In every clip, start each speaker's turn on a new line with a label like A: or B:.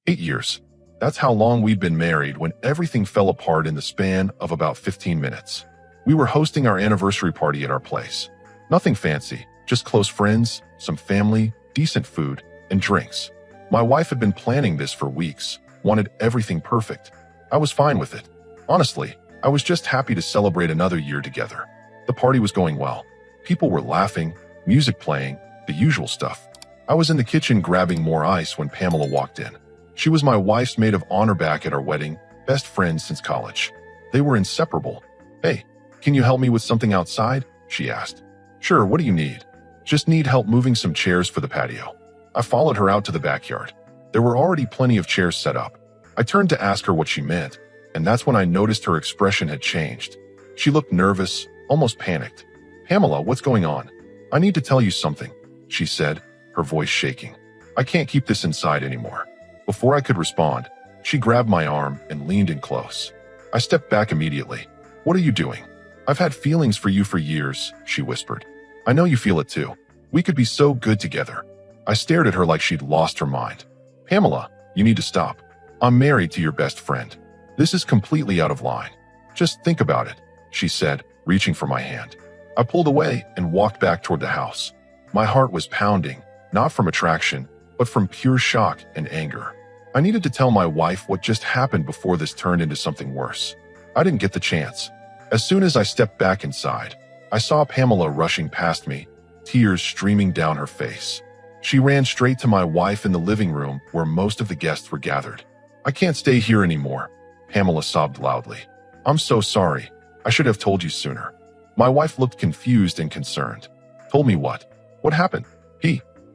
A: 8 years. That's how long we'd been married when everything fell apart in the span of about 15 minutes. We were hosting our anniversary party at our place. Nothing fancy, just close friends, some family, decent food, and drinks. My wife had been planning this for weeks, wanted everything perfect. I was fine with it. Honestly, I was just happy to celebrate another year together. The party was going well. People were laughing, music playing, the usual stuff. I was in the kitchen grabbing more ice when Pamela walked in. She was my wife's maid of honor back at our wedding, best friends since college. They were inseparable. "Hey, can you help me with something outside?" she asked. "Sure, what do you need?" "Just need help moving some chairs for the patio." I followed her out to the backyard. There were already plenty of chairs set up. I turned to ask her what she meant, and that's when I noticed her expression had changed. She looked nervous, almost panicked. "Pamela, what's going on?" "I need to tell you something," she said, her voice shaking. "I can't keep this inside anymore." Before I could respond, she grabbed my arm and leaned in close. I stepped back immediately. "What are you doing?" "I've had feelings for you for years," she whispered. "I know you feel it too. We could be so good together." I stared at her like she'd lost her mind. "Pamela, you need to stop. I'm married to your best friend. This is completely out of line. Just think about it," she said, reaching for my hand. I pulled away and walked back toward the house. My heart was pounding, not from attraction, but from pure shock and anger. I needed to tell my wife what just happened before this turned into something worse. I didn't get the chance. As soon as I stepped back inside, I saw Pamela rushing past me, tears streaming down her face. She ran straight to my wife in the living room where most of the guests were gathered. "I can't stay here anymore," Pamela sobbed loudly. "I'm so sorry. I should have told you sooner." My wife looked confused and concerned. "Told me what? What happened?"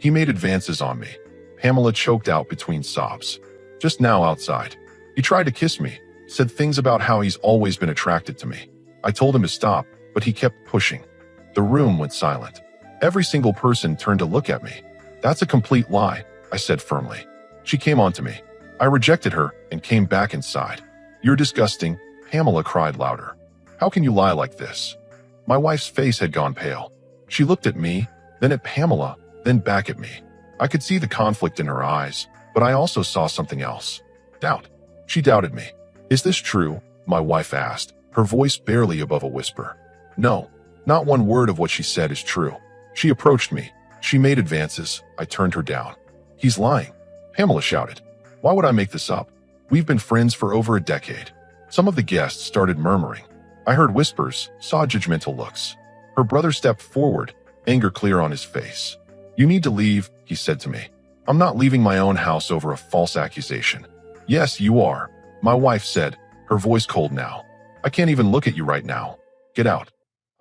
A: He made advances on me," Pamela choked out between sobs. "Just now outside. He tried to kiss me, said things about how he's always been attracted to me. I told him to stop, but he kept pushing." The room went silent. Every single person turned to look at me. "That's a complete lie," I said firmly. She came on to me. I rejected her and came back inside. "You're disgusting," Pamela cried louder. "How can you lie like this?" My wife's face had gone pale. She looked at me, then at Pamela, then back at me. I could see the conflict in her eyes, but I also saw something else. Doubt. She doubted me. "Is this true?" my wife asked, her voice barely above a whisper. No, not one word of what she said is true. She approached me. She made advances. I turned her down. "He's lying," Pamela shouted. "Why would I make this up? We've been friends for over a decade." Some of the guests started murmuring. I heard whispers, saw judgmental looks. Her brother stepped forward, anger clear on his face. "You need to leave," he said to me. "I'm not leaving my own house over a false accusation." "Yes, you are," my wife said, her voice cold now. "I can't even look at you right now. Get out."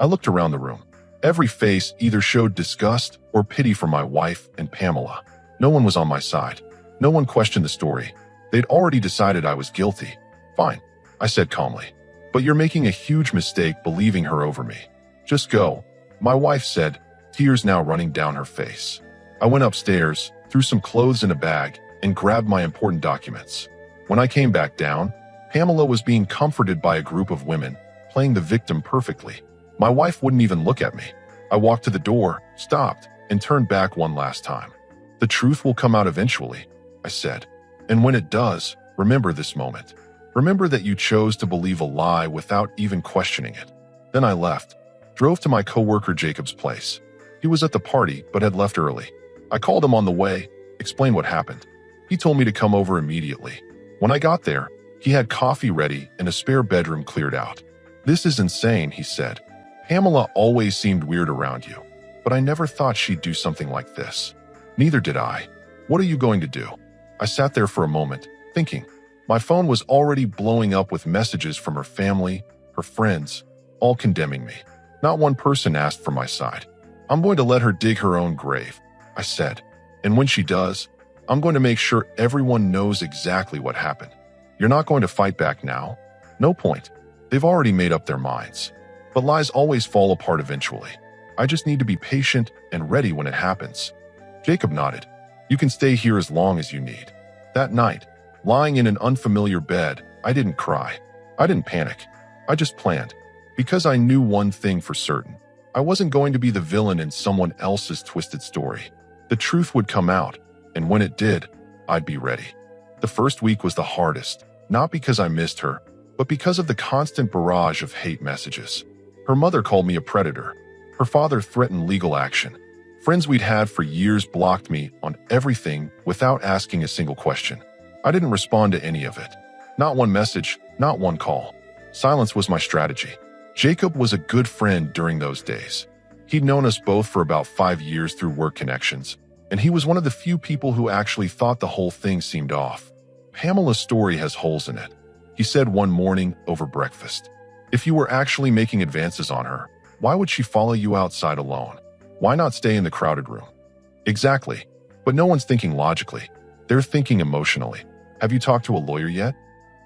A: I looked around the room. Every face either showed disgust or pity for my wife and Pamela. No one was on my side. No one questioned the story. They'd already decided I was guilty. "Fine," I said calmly. "But you're making a huge mistake believing her over me. Just go," my wife said, tears now running down her face. I went upstairs, threw some clothes in a bag, and grabbed my important documents. When I came back down, Pamela was being comforted by a group of women, playing the victim perfectly. My wife wouldn't even look at me. I walked to the door, stopped, and turned back one last time. "The truth will come out eventually," I said. "And when it does, remember this moment. Remember that you chose to believe a lie without even questioning it." Then I left, drove to my coworker Jacob's place. He was at the party but had left early. I called him on the way, explained what happened. He told me to come over immediately. When I got there, he had coffee ready and a spare bedroom cleared out. "This is insane," he said. "Pamela always seemed weird around you, but I never thought she'd do something like this." "Neither did I. What are you going to do?" I sat there for a moment, thinking. My phone was already blowing up with messages from her family, her friends, all condemning me. Not one person asked for my side. "I'm going to let her dig her own grave," I said. "And when she does, I'm going to make sure everyone knows exactly what happened. You're not going to fight back now? No point. They've already made up their minds. But lies always fall apart eventually. I just need to be patient and ready when it happens." Jacob nodded. "You can stay here as long as you need." That night, lying in an unfamiliar bed, I didn't cry. I didn't panic. I just planned. Because I knew one thing for certain. I wasn't going to be the villain in someone else's twisted story. The truth would come out, and when it did, I'd be ready. The first week was the hardest, not because I missed her, but because of the constant barrage of hate messages. Her mother called me a predator. Her father threatened legal action. Friends we'd had for years blocked me on everything without asking a single question. I didn't respond to any of it. Not one message, not one call. Silence was my strategy. Jacob was a good friend during those days. He'd known us both for about 5 years through work connections, and he was one of the few people who actually thought the whole thing seemed off. Pamela's story has holes in it, he said one morning over breakfast. If you were actually making advances on her, why would she follow you outside alone? Why not stay in the crowded room? Exactly. But no one's thinking logically. They're thinking emotionally. Have you talked to a lawyer yet?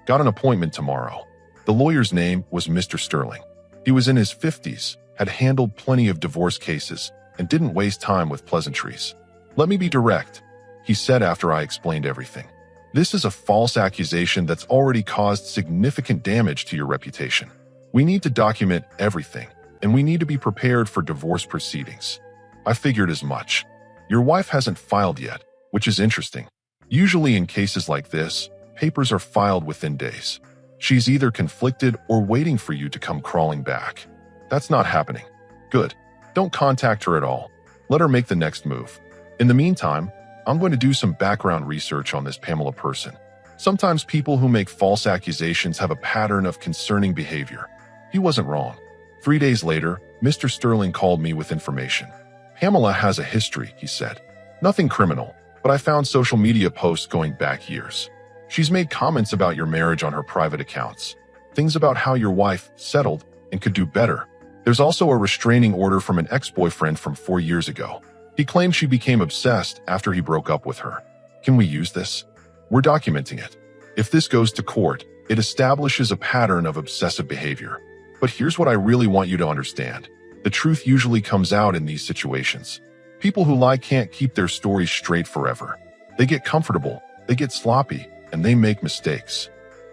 A: Got an appointment tomorrow. The lawyer's name was Mr. Sterling. He was in his 50s, had handled plenty of divorce cases, and didn't waste time with pleasantries. Let me be direct, he said after I explained everything. This is a false accusation that's already caused significant damage to your reputation. We need to document everything, and we need to be prepared for divorce proceedings. I figured as much. Your wife hasn't filed yet, which is interesting. Usually in cases like this, papers are filed within days. She's either conflicted or waiting for you to come crawling back. That's not happening. Good. Don't contact her at all. Let her make the next move. In the meantime, I'm going to do some background research on this Pamela person. Sometimes people who make false accusations have a pattern of concerning behavior. He wasn't wrong. 3 days later, Mr. Sterling called me with information. Pamela has a history, he said. Nothing criminal, but I found social media posts going back years. She's made comments about your marriage on her private accounts. Things about how your wife settled and could do better. There's also a restraining order from an ex-boyfriend from 4 years ago. He claimed she became obsessed after he broke up with her. Can we use this? We're documenting it. If this goes to court, it establishes a pattern of obsessive behavior. But here's what I really want you to understand. The truth usually comes out in these situations. People who lie can't keep their stories straight forever. They get comfortable, they get sloppy, and they make mistakes.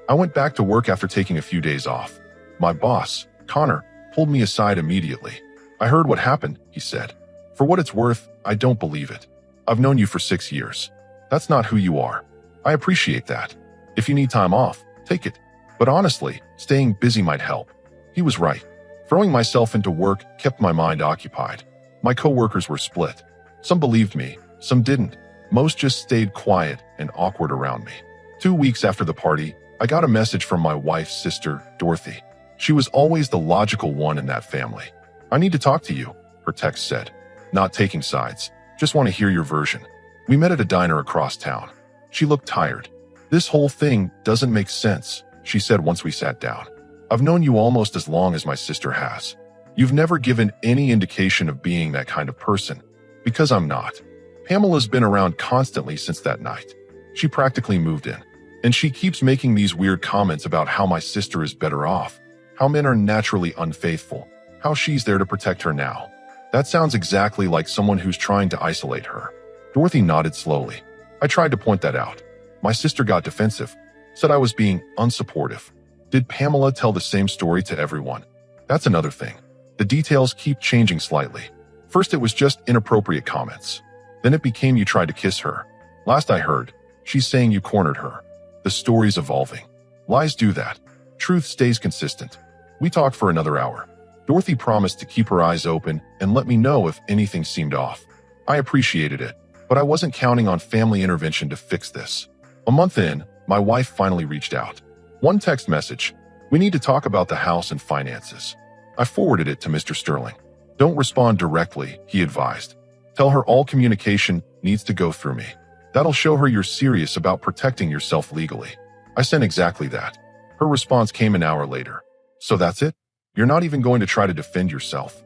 A: I went back to work after taking a few days off. My boss, Connor, pulled me aside immediately. I heard what happened, he said. For what it's worth, I don't believe it. I've known you for 6 years. That's not who you are. I appreciate that. If you need time off, take it. But honestly, staying busy might help. He was right. Throwing myself into work kept my mind occupied. My coworkers were split. Some believed me, some didn't. Most just stayed quiet and awkward around me. 2 weeks after the party, I got a message from my wife's sister, Dorothy. She was always the logical one in that family. I need to talk to you, her text said. Not taking sides, just want to hear your version. We met at a diner across town. She looked tired. This whole thing doesn't make sense, she said once we sat down. I've known you almost as long as my sister has. You've never given any indication of being that kind of person, because I'm not. Pamela's been around constantly since that night. She practically moved in, and she keeps making these weird comments about how my sister is better off, how men are naturally unfaithful, how she's there to protect her now. That sounds exactly like someone who's trying to isolate her. Dorothy nodded slowly. I tried to point that out. My sister got defensive, said I was being unsupportive. Did Pamela tell the same story to everyone? That's another thing. The details keep changing slightly. First it was just inappropriate comments. Then it became you tried to kiss her. Last I heard, she's saying you cornered her. The story's evolving. Lies do that. Truth stays consistent. We talked for another hour. Dorothy promised to keep her eyes open and let me know if anything seemed off. I appreciated it, but I wasn't counting on family intervention to fix this. A month in, my wife finally reached out. One text message. We need to talk about the house and finances. I forwarded it to Mr. Sterling. Don't respond directly, he advised. Tell her all communication needs to go through me. That'll show her you're serious about protecting yourself legally. I sent exactly that. Her response came an hour later. So that's it? You're not even going to try to defend yourself?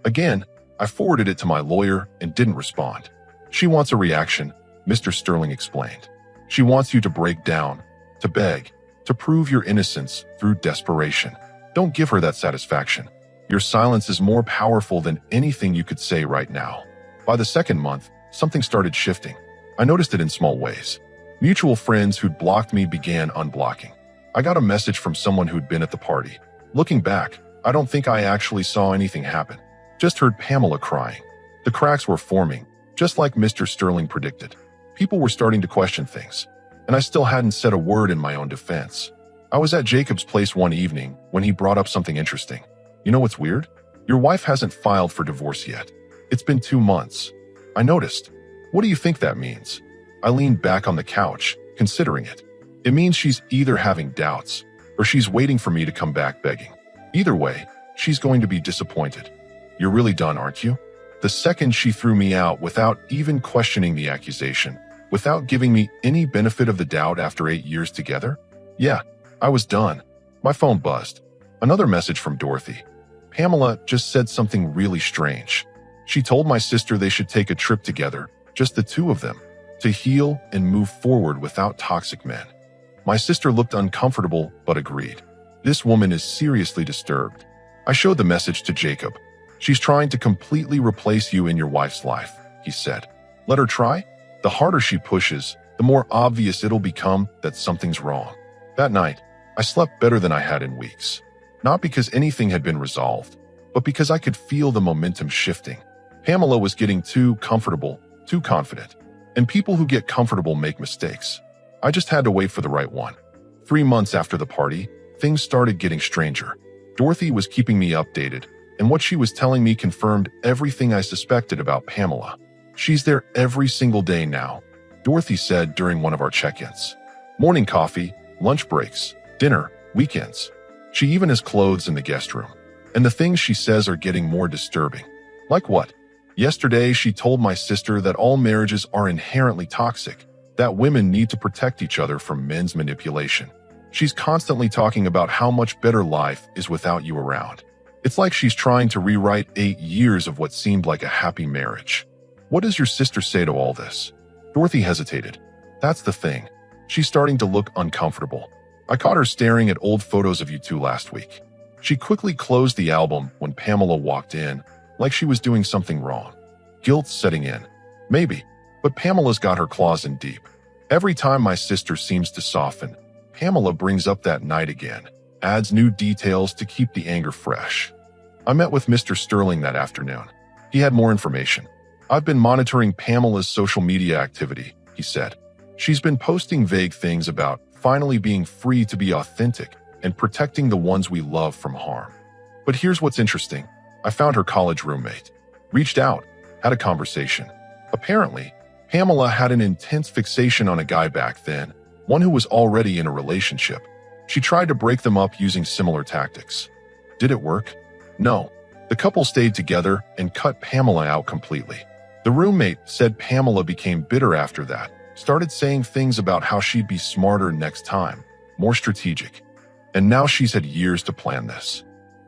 A: Again, I forwarded it to my lawyer and didn't respond. She wants a reaction, Mr. Sterling explained. She wants you to break down, to beg, to prove your innocence through desperation. Don't give her that satisfaction. Your silence is more powerful than anything you could say right now. By the second month, something started shifting. I noticed it in small ways. Mutual friends who'd blocked me began unblocking. I got a message from someone who'd been at the party. Looking back, I don't think I actually saw anything happen. Just heard Pamela crying. The cracks were forming, just like Mr. Sterling predicted. People were starting to question things. and I still hadn't said a word in my own defense. I was at Jacob's place one evening when he brought up something interesting. You know what's weird? Your wife hasn't filed for divorce yet. It's been 2 months. I noticed. What do you think that means? I leaned back on the couch, considering it. It means she's either having doubts, or she's waiting for me to come back begging. Either way, she's going to be disappointed. You're really done, aren't you? The second she threw me out without even questioning the accusation, without giving me any benefit of the doubt after 8 years together? Yeah, I was done. My phone buzzed. Another message from Dorothy. Pamela just said something really strange. She told my sister they should take a trip together, just the two of them, to heal and move forward without toxic men. My sister looked uncomfortable but agreed. This woman is seriously disturbed. I showed the message to Jacob. She's trying to completely replace you in your wife's life, he said. Let her try. The harder she pushes, the more obvious it'll become that something's wrong. That night, I slept better than I had in weeks. Not because anything had been resolved, but because I could feel the momentum shifting. Pamela was getting too comfortable, too confident. And people who get comfortable make mistakes. I just had to wait for the right one. 3 months after the party, things started getting stranger. Dorothy was keeping me updated, and what she was telling me confirmed everything I suspected about Pamela. She's there every single day now, Dorothy said during one of our check-ins. Morning coffee, lunch breaks, dinner, weekends. She even has clothes in the guest room. And the things she says are getting more disturbing. Like what? Yesterday, she told my sister that all marriages are inherently toxic, that women need to protect each other from men's manipulation. She's constantly talking about how much better life is without you around. It's like she's trying to rewrite 8 years of what seemed like a happy marriage. What does your sister say to all this? Dorothy hesitated. That's the thing. She's starting to look uncomfortable. I caught her staring at old photos of you two last week. She quickly closed the album when Pamela walked in, like she was doing something wrong. Guilt setting in. Maybe, but Pamela's got her claws in deep. Every time my sister seems to soften, Pamela brings up that night again, adds new details to keep the anger fresh. I met with Mr. Sterling that afternoon. He had more information. I've been monitoring Pamela's social media activity, he said. She's been posting vague things about finally being free to be authentic and protecting the ones we love from harm. But here's what's interesting. I found her college roommate. Reached out, had a conversation. Apparently, Pamela had an intense fixation on a guy back then, one who was already in a relationship. She tried to break them up using similar tactics. Did it work? No. The couple stayed together and cut Pamela out completely. The roommate said Pamela became bitter after that, started saying things about how she'd be smarter next time, more strategic. And now she's had years to plan this.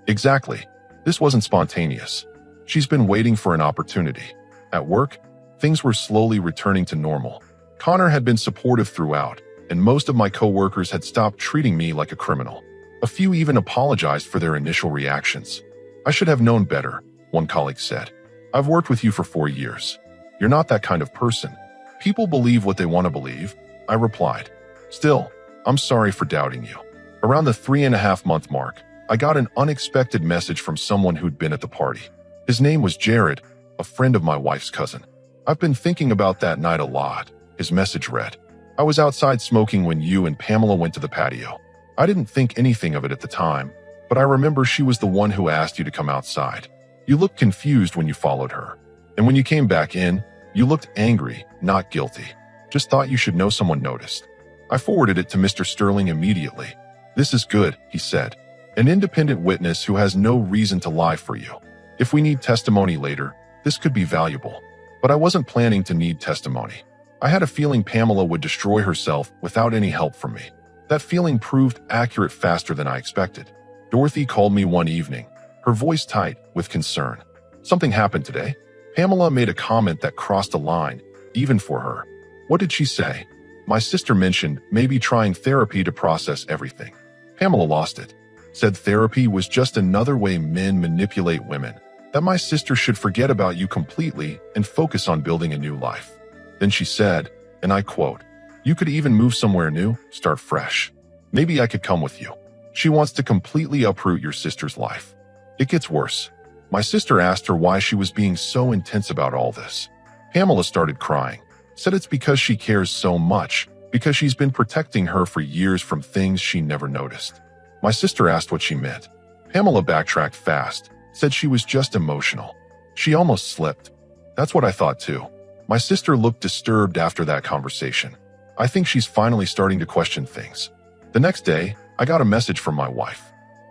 A: Exactly. This wasn't spontaneous. She's been waiting for an opportunity. At work, things were slowly returning to normal. Connor had been supportive throughout, and most of my coworkers had stopped treating me like a criminal. A few even apologized for their initial reactions. I should have known better, one colleague said. I've worked with you for 4 years. You're not that kind of person. People believe what they want to believe, I replied. Still, I'm sorry for doubting you. Around the 3.5-month mark, I got an unexpected message from someone who'd been at the party. His name was Jared, a friend of my wife's cousin. I've been thinking about that night a lot, his message read. I was outside smoking when you and Pamela went to the patio. I didn't think anything of it at the time, but I remember she was the one who asked you to come outside. You looked confused when you followed her. And when you came back in, you looked angry, not guilty. Just thought you should know someone noticed. I forwarded it to Mr. Sterling immediately. This is good, he said. An independent witness who has no reason to lie for you. If we need testimony later, this could be valuable. But I wasn't planning to need testimony. I had a feeling Pamela would destroy herself without any help from me. That feeling proved accurate faster than I expected. Dorothy called me one evening, her voice tight with concern. Something happened today. Pamela made a comment that crossed a line, even for her. What did she say? My sister mentioned maybe trying therapy to process everything. Pamela lost it. Said therapy was just another way men manipulate women, that my sister should forget about you completely and focus on building a new life. Then she said, and I quote, "You could even move somewhere new, start fresh. Maybe I could come with you." She wants to completely uproot your sister's life. It gets worse. My sister asked her why she was being so intense about all this. Pamela started crying, said it's because she cares so much, because she's been protecting her for years from things she never noticed. My sister asked what she meant. Pamela backtracked fast, said she was just emotional. She almost slipped. That's what I thought too. My sister looked disturbed after that conversation. I think she's finally starting to question things. The next day, I got a message from my wife.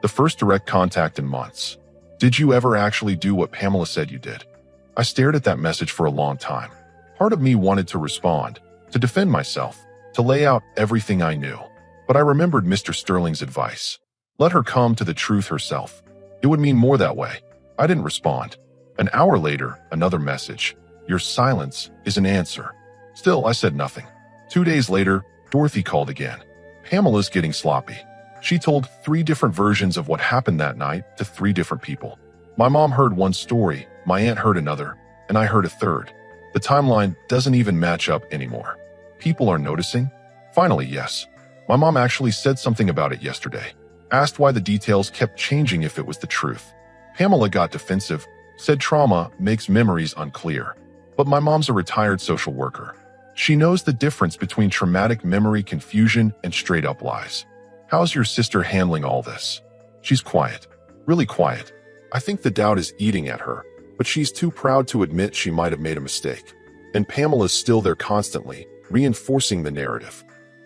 A: The first direct contact in months. Did you ever actually do what Pamela said you did? I stared at that message for a long time. Part of me wanted to respond, to defend myself, to lay out everything I knew. But I remembered Mr. Sterling's advice. Let her come to the truth herself. It would mean more that way. I didn't respond. An hour later, another message. Your silence is an answer. Still, I said nothing. 2 days later, Dorothy called again. Pamela's getting sloppy. She told 3 different versions of what happened that night to 3 different people. My mom heard one story, my aunt heard another, and I heard a third. The timeline doesn't even match up anymore. People are noticing? Finally, yes. My mom actually said something about it yesterday. Asked why the details kept changing if it was the truth. Pamela got defensive, said trauma makes memories unclear. But my mom's a retired social worker. She knows the difference between traumatic memory confusion and straight-up lies. How's your sister handling all this? She's quiet. Really quiet. I think the doubt is eating at her, but she's too proud to admit she might have made a mistake. And Pamela's still there constantly, reinforcing the narrative.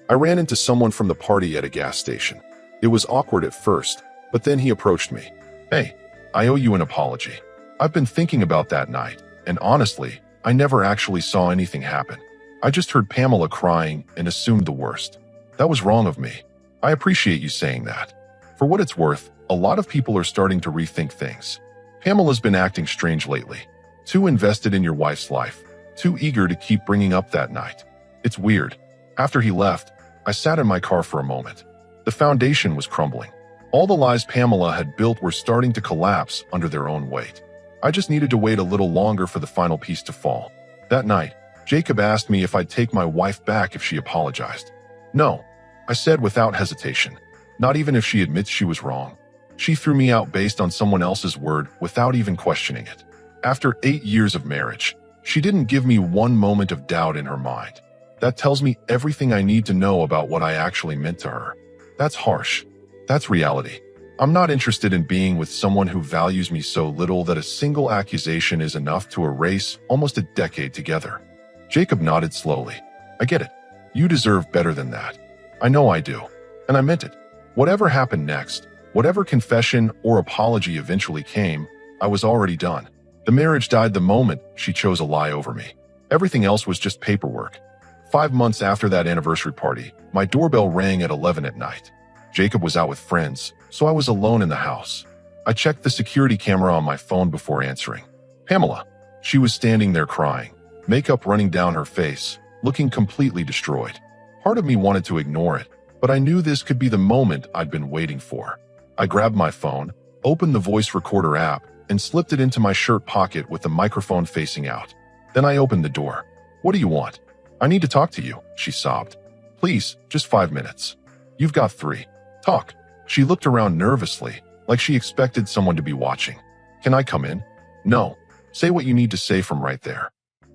A: I ran into someone from the party at a gas station. It was awkward at first, but then he approached me. Hey, I owe you an apology. I've been thinking about that night, and honestly, I never actually saw anything happen. I just heard Pamela crying and assumed the worst. That was wrong of me. I appreciate you saying that. For what it's worth, a lot of people are starting to rethink things. Pamela's been acting strange lately. Too invested in your wife's life. Too eager to keep bringing up that night. It's weird. After he left, I sat in my car for a moment. The foundation was crumbling. All the lies Pamela had built were starting to collapse under their own weight. I just needed to wait a little longer for the final piece to fall. That night, Jacob asked me if I'd take my wife back if she apologized. No, I said without hesitation. Not even if she admits she was wrong. She threw me out based on someone else's word without even questioning it. After 8 years of marriage, she didn't give me one moment of doubt in her mind. That tells me everything I need to know about what I actually meant to her. That's harsh. That's reality. I'm not interested in being with someone who values me so little that a single accusation is enough to erase almost a decade together. Jacob nodded slowly. I get it. You deserve better than that. I know I do. And I meant it. Whatever happened next, whatever confession or apology eventually came, I was already done. The marriage died the moment she chose a lie over me. Everything else was just paperwork. 5 months after that anniversary party, my doorbell rang at 11 at night. Jacob was out with friends, so I was alone in the house. I checked the security camera on my phone before answering. Pamela. She was standing there crying, makeup running down her face, looking completely destroyed. Part of me wanted to ignore it, but I knew this could be the moment I'd been waiting for. I grabbed my phone, opened the voice recorder app, and slipped it into my shirt pocket with the microphone facing out. Then I opened the door. What do you want? I need to talk to you, she sobbed. Please, just 5 minutes. You've got 3. Talk. She looked around nervously, like she expected someone to be watching. Can I come in? No. Say what you need to say from right there.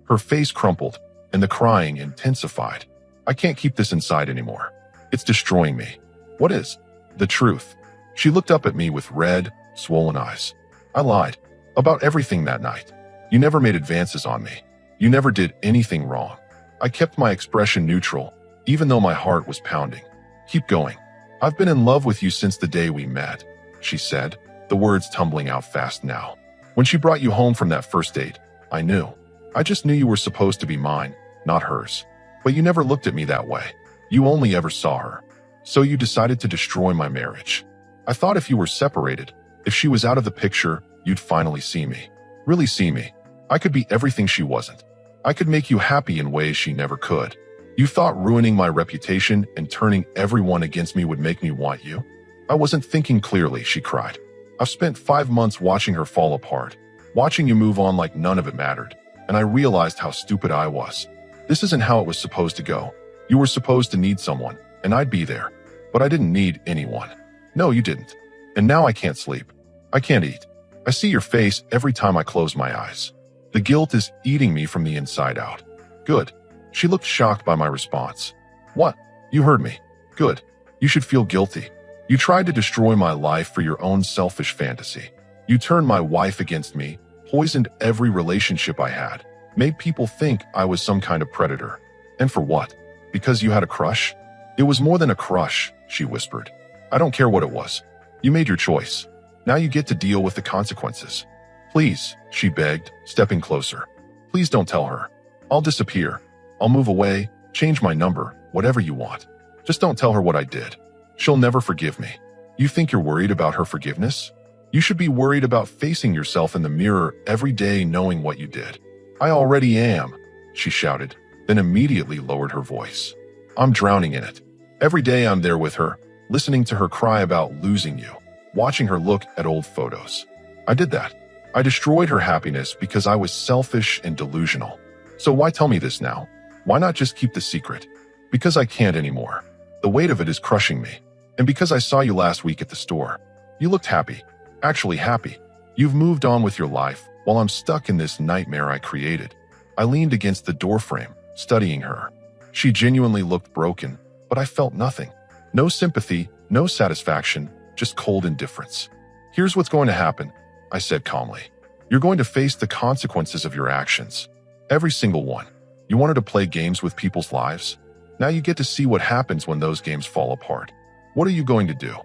A: Her face crumpled, and the crying intensified. I can't keep this inside anymore. It's destroying me. What is? The truth. She looked up at me with red, swollen eyes. I lied. About everything that night. You never made advances on me. You never did anything wrong. I kept my expression neutral, even though my heart was pounding. Keep going. I've been in love with you since the day we met, she said, the words tumbling out fast now. When she brought you home from that first date, I knew. I just knew you were supposed to be mine, not hers. But you never looked at me that way. You only ever saw her. So you decided to destroy my marriage. I thought if you were separated, if she was out of the picture, you'd finally see me. Really see me. I could be everything she wasn't. I could make you happy in ways she never could. You thought ruining my reputation and turning everyone against me would make me want you? I wasn't thinking clearly, she cried. I've spent 5 months watching her fall apart, watching you move on like none of it mattered, and I realized how stupid I was. This isn't how it was supposed to go. You were supposed to need someone, and I'd be there. But I didn't need anyone. No, you didn't. And now I can't sleep. I can't eat. I see your face every time I close my eyes. The guilt is eating me from the inside out. Good. She looked shocked by my response. What? You heard me. Good. You should feel guilty. You tried to destroy my life for your own selfish fantasy. You turned my wife against me, poisoned every relationship I had, made people think I was some kind of predator. And for what? Because you had a crush? It was more than a crush, she whispered. I don't care what it was. You made your choice. Now you get to deal with the consequences. Please, she begged, stepping closer. Please don't tell her. I'll disappear. I'll move away, change my number, whatever you want. Just don't tell her what I did. She'll never forgive me. You think you're worried about her forgiveness? You should be worried about facing yourself in the mirror every day knowing what you did. I already am, she shouted, then immediately lowered her voice. I'm drowning in it. Every day I'm there with her, listening to her cry about losing you, watching her look at old photos. I did that. I destroyed her happiness because I was selfish and delusional. So why tell me this now? Why not just keep the secret? Because I can't anymore. The weight of it is crushing me. And because I saw you last week at the store. You looked happy. Actually happy. You've moved on with your life while I'm stuck in this nightmare I created. I leaned against the doorframe, studying her. She genuinely looked broken, but I felt nothing. No sympathy, no satisfaction, just cold indifference. Here's what's going to happen, I said calmly. You're going to face the consequences of your actions. Every single one. You wanted to play games with people's lives? Now you get to see what happens when those games fall apart. What are you going to do?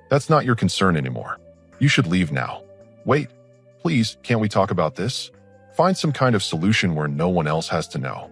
A: That's not your concern anymore. You should leave now. Wait, please, can't we talk about this? Find some kind of solution where no one else has to know.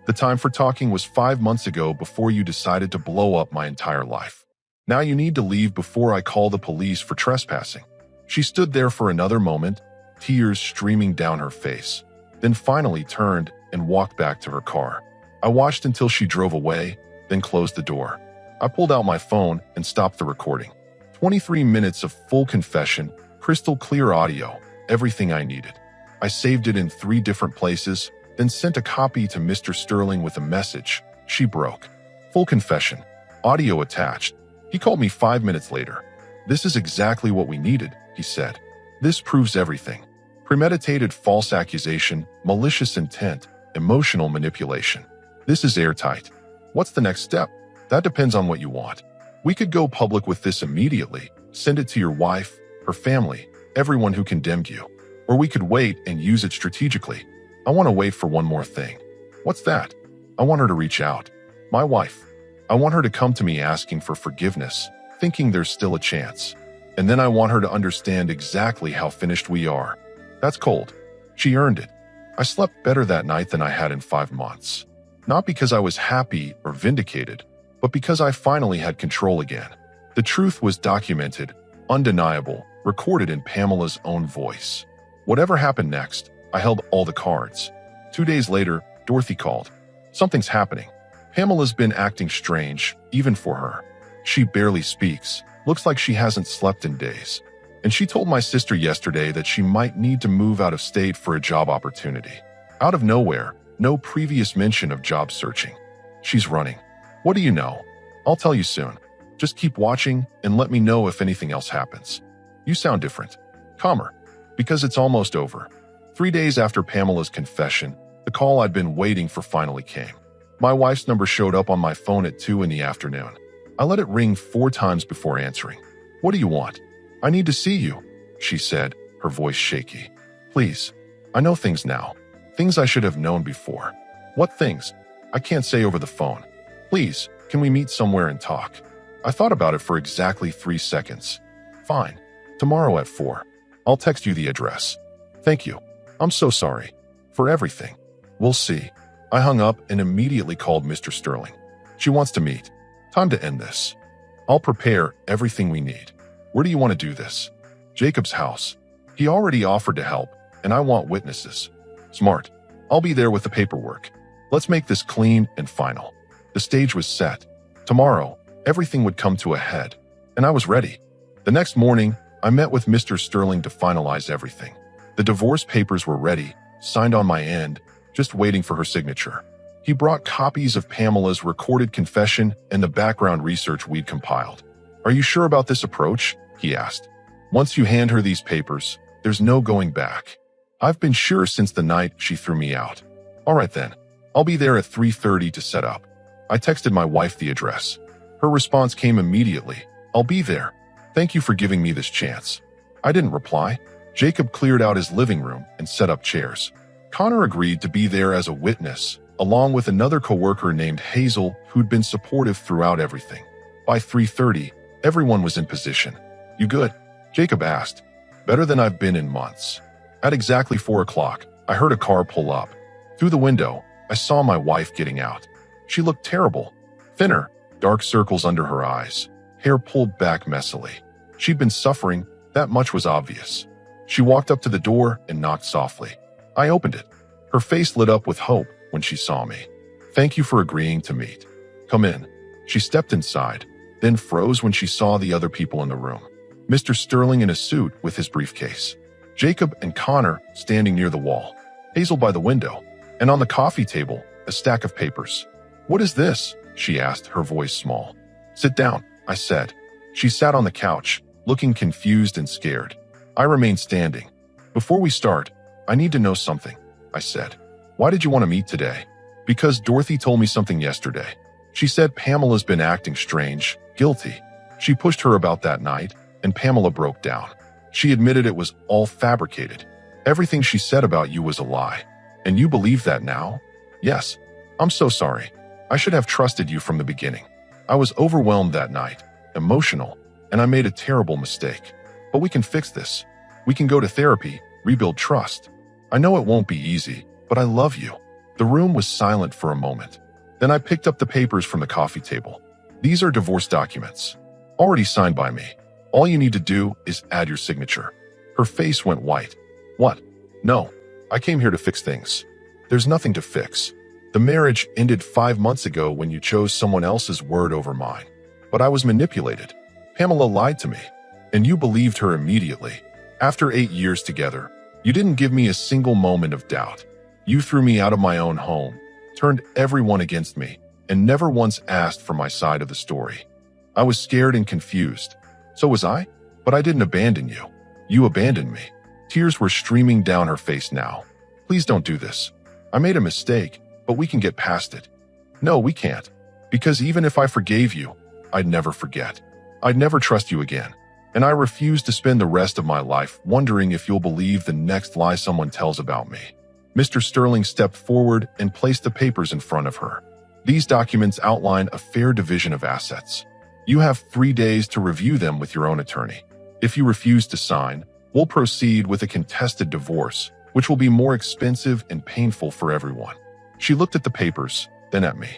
A: The time for talking was 5 months ago before you decided to blow up my entire life. Now you need to leave before I call the police for trespassing. She stood there for another moment, tears streaming down her face, then finally turned and walked back to her car. I watched until she drove away, then closed the door. I pulled out my phone and stopped the recording. 23 minutes of full confession, crystal clear audio, everything I needed. I saved it in 3 different places, then sent a copy to Mr. Sterling with a message. She broke. Full confession. Audio attached. He called me 5 minutes later. This is exactly what we needed, he said. This proves everything. Premeditated false accusation, malicious intent, emotional manipulation. This is airtight. What's the next step? That depends on what you want. We could go public with this immediately, send it to your wife, her family, everyone who condemned you. Or we could wait and use it strategically. I want to wait for one more thing. What's that? I want her to reach out. My wife. I want her to come to me asking for forgiveness, thinking there's still a chance. And then I want her to understand exactly how finished we are. That's cold. She earned it. I slept better that night than I had in 5 months. Not because I was happy or vindicated, but because I finally had control again. The truth was documented, undeniable, recorded in Pamela's own voice. Whatever happened next, I held all the cards. 2 days later, Dorothy called. Something's happening. Pamela's been acting strange, even for her. She barely speaks. Looks like she hasn't slept in days. And she told my sister yesterday that she might need to move out of state for a job opportunity. Out of nowhere, no previous mention of job searching. She's running. What do you know? I'll tell you soon. Just keep watching and let me know if anything else happens. You sound different. Calmer. Because it's almost over. 3 days after Pamela's confession, the call I'd been waiting for finally came. My wife's number showed up on my phone at 2 in the afternoon. I let it ring 4 times before answering. What do you want? I need to see you, she said, her voice shaky. Please. I know things now. Things I should have known before. What things? I can't say over the phone. Please, can we meet somewhere and talk? I thought about it for exactly 3 seconds. Fine. Tomorrow at 4. I'll text you the address. Thank you. I'm so sorry. For everything. We'll see. I hung up and immediately called Mr. Sterling. She wants to meet. Time to end this. I'll prepare everything we need. Where do you want to do this? Jacob's house. He already offered to help, and I want witnesses. Smart. I'll be there with the paperwork. Let's make this clean and final. The stage was set. Tomorrow, everything would come to a head, and I was ready. The next morning, I met with Mr. Sterling to finalize everything. The divorce papers were ready, signed on my end, just waiting for her signature. He brought copies of Pamela's recorded confession and the background research we'd compiled. Are you sure about this approach? He asked. Once you hand her these papers, there's no going back. I've been sure since the night she threw me out. All right then. I'll be there at 3:30 to set up. I texted my wife the address. Her response came immediately. I'll be there. Thank you for giving me this chance. I didn't reply. Jacob cleared out his living room and set up chairs. Connor agreed to be there as a witness, along with another coworker named Hazel who'd been supportive throughout everything. By 3:30, everyone was in position. You good? Jacob asked. Better than I've been in months. At exactly 4 o'clock, I heard a car pull up. Through the window, I saw my wife getting out. She looked terrible. Thinner, dark circles under her eyes, hair pulled back messily. She'd been suffering, that much was obvious. She walked up to the door and knocked softly. I opened it. Her face lit up with hope when she saw me. Thank you for agreeing to meet. Come in. She stepped inside, then froze when she saw the other people in the room. Mr. Sterling in a suit with his briefcase. Jacob and Connor standing near the wall. Hazel by the window. And on the coffee table, a stack of papers. What is this? She asked, her voice small. Sit down, I said. She sat on the couch, looking confused and scared. I remained standing. Before we start, I need to know something, I said. Why did you want to meet today? Because Dorothy told me something yesterday. She said Pamela's been acting strange, guilty. She pushed her about that night, and Pamela broke down. She admitted it was all fabricated. Everything she said about you was a lie. And you believe that now? Yes. I'm so sorry. I should have trusted you from the beginning. I was overwhelmed that night, emotional, and I made a terrible mistake. But we can fix this. We can go to therapy, rebuild trust. I know it won't be easy, but I love you. The room was silent for a moment. Then I picked up the papers from the coffee table. These are divorce documents, already signed by me. All you need to do is add your signature. Her face went white. What? No, I came here to fix things. There's nothing to fix. The marriage ended 5 months ago when you chose someone else's word over mine. But I was manipulated. Pamela lied to me, and you believed her immediately. After 8 years together, you didn't give me a single moment of doubt. You threw me out of my own home, turned everyone against me, and never once asked for my side of the story. I was scared and confused. So was I? But I didn't abandon you. You abandoned me. Tears were streaming down her face now. Please don't do this. I made a mistake, but we can get past it. No, we can't. Because even if I forgave you, I'd never forget. I'd never trust you again. And I refuse to spend the rest of my life wondering if you'll believe the next lie someone tells about me. Mr. Sterling stepped forward and placed the papers in front of her. These documents outline a fair division of assets. You have 3 days to review them with your own attorney. If you refuse to sign, we'll proceed with a contested divorce, which will be more expensive and painful for everyone. She looked at the papers, then at me.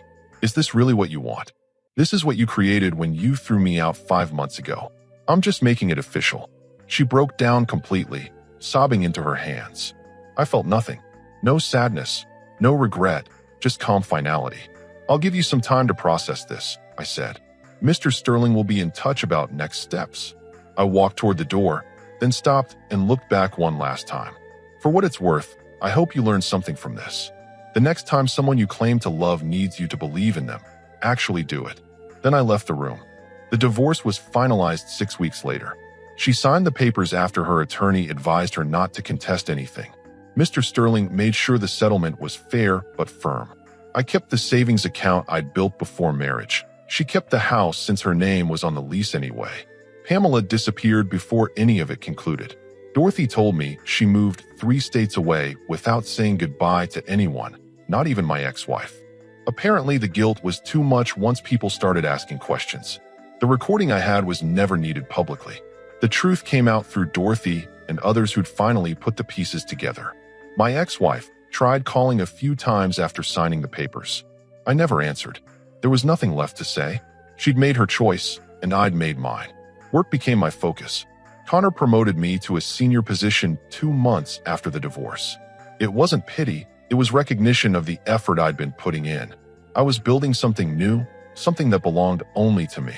A: Is this really what you want? This is what you created when you threw me out 5 months ago. I'm just making it official. She broke down completely, sobbing into her hands. I felt nothing. No sadness, no regret, just calm finality. I'll give you some time to process this, I said. Mr. Sterling will be in touch about next steps. I walked toward the door, then stopped and looked back one last time. For what it's worth, I hope you learned something from this. The next time someone you claim to love needs you to believe in them, actually do it. Then I left the room. The divorce was finalized 6 weeks later. She signed the papers after her attorney advised her not to contest anything. Mr. Sterling made sure the settlement was fair but firm. I kept the savings account I'd built before marriage. She kept the house since her name was on the lease anyway. Pamela disappeared before any of it concluded. Dorothy told me she moved 3 states away without saying goodbye to anyone, not even my ex-wife. Apparently, the guilt was too much once people started asking questions. The recording I had was never needed publicly. The truth came out through Dorothy and others who'd finally put the pieces together. My ex-wife tried calling a few times after signing the papers. I never answered. There was nothing left to say. She'd made her choice, and I'd made mine. Work became my focus. Connor promoted me to a senior position 2 months after the divorce. It wasn't pity, it was recognition of the effort I'd been putting in. I was building something new, something that belonged only to me.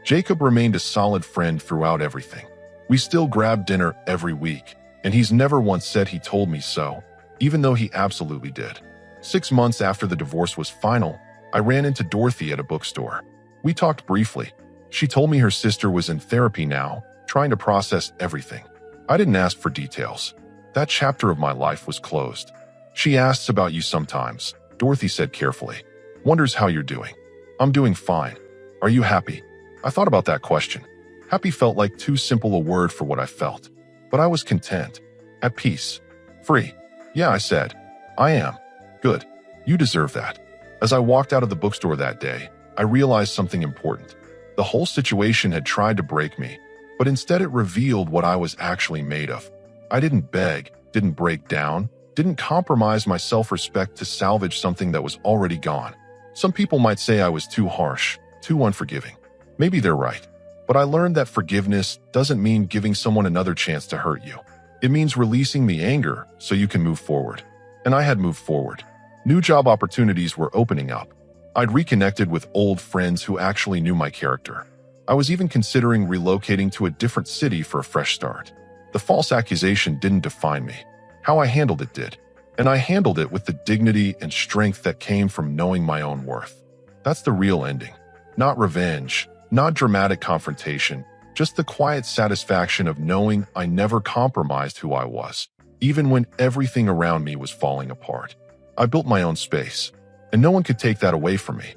A: Jacob remained a solid friend throughout everything. We still grabbed dinner every week, and he's never once said he told me so, even though he absolutely did. 6 months after the divorce was final, I ran into Dorothy at a bookstore. We talked briefly. She told me her sister was in therapy now, trying to process everything. I didn't ask for details. That chapter of my life was closed. She asks about you sometimes, Dorothy said carefully. Wonders how you're doing. I'm doing fine. Are you happy? I thought about that question. Happy felt like too simple a word for what I felt. But I was content, at peace, free. Yeah, I said. I am. Good. You deserve that. As I walked out of the bookstore that day, I realized something important. The whole situation had tried to break me, but instead it revealed what I was actually made of. I didn't beg, didn't break down, didn't compromise my self-respect to salvage something that was already gone. Some people might say I was too harsh, too unforgiving. Maybe they're right. But I learned that forgiveness doesn't mean giving someone another chance to hurt you. It means releasing the anger so you can move forward. And I had moved forward. New job opportunities were opening up. I'd reconnected with old friends who actually knew my character. I was even considering relocating to a different city for a fresh start. The false accusation didn't define me. How I handled it did. And I handled it with the dignity and strength that came from knowing my own worth. That's the real ending. Not revenge, not dramatic confrontation, just the quiet satisfaction of knowing I never compromised who I was, even when everything around me was falling apart. I built my own space, and no one could take that away from me.